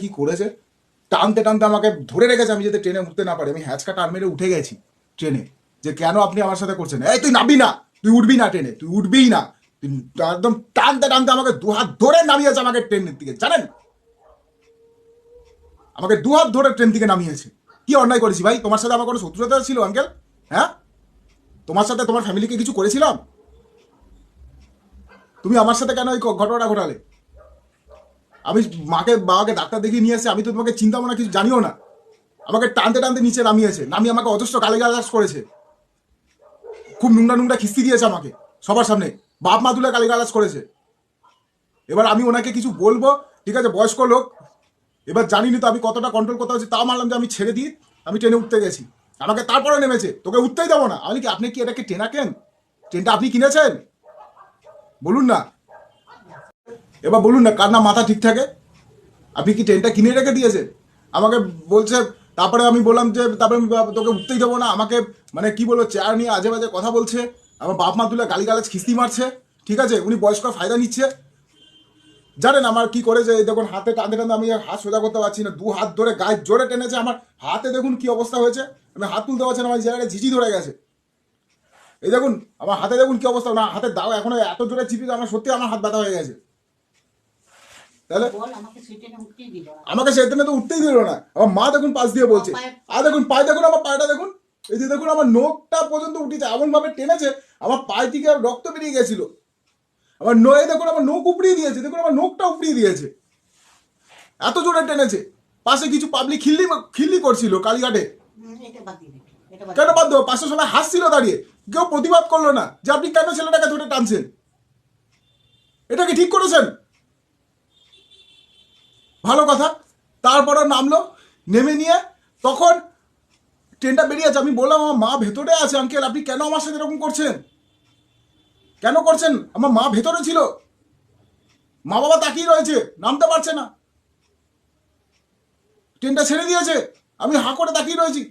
কি করেছে, টানতে টানতে আমাকে ধরে রেখেছে, আমি যাতে ট্রেনে উঠতে না পারি। আমি হ্যাচকা টান মেরে উঠে গেছি ট্রেনে, যে কেন আপনি আমার সাথে করছেন, এই তুই নামবি না, তুই উঠবি না ট্রেনে, তুই উঠবিই না। তুই একদম টানতে টানতে আমাকে দু হাত ধরে নামিয়েছে আমাকে ট্রেনের দিকে, জানেন, আমাকে দু হাত ধরে ট্রেন থেকে নামিয়েছে। কি অন্যায় করেছি ভাই? তোমার সাথে আমার কোনো শত্রুতা ছিল আঙ্কেল? হ্যাঁ, তোমার সাথে তোমার ফ্যামিলিকে কিছু করেছিলাম? তুমি আমার সাথে কেন এই ঘটনাটা ঘটালে? আমি মাকে বাবাকে ডাক্তার দেখিয়ে নিয়ে এসে, আমি তো তোমাকে চিন্তা ভাবনা কিছু জানিও না। আমাকে টানতে টানতে নিচে নামিয়েছে, নামিয়ে আমাকে অজস্র গালিগালাজ করেছে, খুব নোংরা নোংরা খিস্তি দিয়েছে আমাকে সবার সামনে, বাপ মা তুলে গালিগালাজ করেছে। এবার আমি ওনাকে কিছু বলবো, ঠিক আছে, বয়স্ক লোক, এবার জানিনি তো আমি কতটা কন্ট্রোল করতে হচ্ছে, তাও মানলাম যে আমি ছেড়ে দিই, আমি ট্রেনে উঠতে গেছি। আমাকে তারপরে নেমেছে, তোকে উঠতেই দেবো না। আমি কি, আপনি কি এটাকে ট্রেনা কেন? ট্রেনটা আপনি কিনেছেন? বলুন না, এবার বলুন না, কার না মাথা ঠিক থাকে? আপনি কি ট্রেনটা কিনে রেখে দিয়েছেন? আমাকে বলছে, তারপরে আমি বললাম যে তারপরে তোকে উঠতেই দেবো না। আমাকে মানে কি বলবো, চেয়ার নিয়ে আজে বাজে কথা বলছে, আমার বাপ মা তুলে গালিগালাজ খিস্তি মারছে, ঠিক আছে, উনি বয়স্ক ফায়দা নিচ্ছে। জানেন আমার কি করেছে? এই দেখুন, হাতে টানতে টানতে আমি হাত সোজা করতে পারছি না, দু হাত ধরে গায়ে জোরে টেনেছে, আমার হাতে দেখুন কি অবস্থা হয়েছে, আমি হাত তুলতে পারছি না, আমার জায়গায় ঝিঝি ধরে গেছে। এই দেখুন আমার হাতে দেখুন কি অবস্থা, না হাতের দাও এখনো এত জোরে চিপি, আমার সত্যি আমার হাত ব্যথা হয়ে গেছে। তাহলে আমাকে সেই দিনে তো উঠতেই দিল না। আমার মা দেখুন পাশ দিয়ে বলছে, আর দেখুন পায়ে দেখুন, আমার পায়েটা দেখুন, এই যে দেখুন আমার নোকটা পর্যন্ত উঠেছে, এমন ভাবে টেনেছে আমার পায়ে থেকে রক্ত বেরিয়ে গেছিল। আমার নয়ে দেখুন, আমার নোক উপড়িয়ে দিয়েছে, দেখুন আমার নোকটা উপড়িয়ে দিয়েছে, এত জোরে টেনেছে। পাশে কিছু পাবলিক খিল্লি খিল্লি করছিল কালীঘাটে। কেন বাদ দেবো? পাশে সবাই হাসছিল দাঁড়িয়ে, কেউ প্রতিবাদ করলো না যে আপনি কেন ছেলেটাকে ধরে টানছেন। এটা কি ঠিক করেছেন? ভালো কথা। তারপরে নামলো, নেমে নিয়ে তখন ট্রেনটা বেরিয়েছে, আমি বললাম আমার মা ভেতরে আছে, আঙ্কেল আপনি কেন আমার সাথে এরকম করছেন, কেন করছেন? আমার মা ভেতরে ছিল, মা বাবা তাকিয়ে রয়েছে, নামতে পারছে না, ট্রেনটা ছেড়ে দিয়েছে, আমি হাঁ করে তাকিয়ে রয়েছি।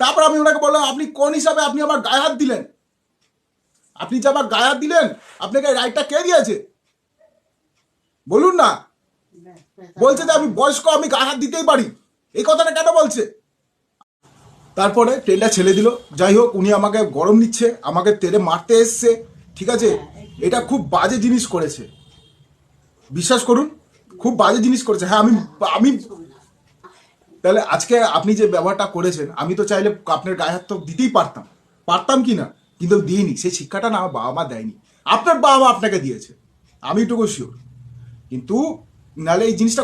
তারপর আমি ওনাকে বললাম, আপনি কোন হিসাবে আপনি আমার গায়ে হাত দিলেন? আপনি যে আমার গায়ে হাত দিলেন, আপনাকে রাইটটা কে দিয়েছে বলুন না? বলছে যে আমি বয়স্ক, আমি গায়ে হাত দিতেই পারি, এই কথাটা কেন বলছে? তারপরে ট্রেনটা ছেড়ে দিল। যাই হোক, উনি আমাকে গরম নিচ্ছে, আমাকে তেলে মারতে এসছে, ঠিক আছে, এটা খুব বাজে জিনিস করেছে, বিশ্বাস করুন, খুব বাজে জিনিস করেছে। হ্যাঁ, আমি আমি তাহলে আজকে আপনি যে ব্যবহারটা করেছেন, আমি তো চাইলে আপনার গায়ে হাত তো দিতেই পারতাম, পারতাম কি না, কিন্তু দিইনি। সেই শিক্ষাটা না আমার বাবা মা দেয়নি, আপনার বাবা মা আপনাকে দিয়েছে, আমি এটুকু শিওর। কিন্তু নাহলে এই জিনিসটা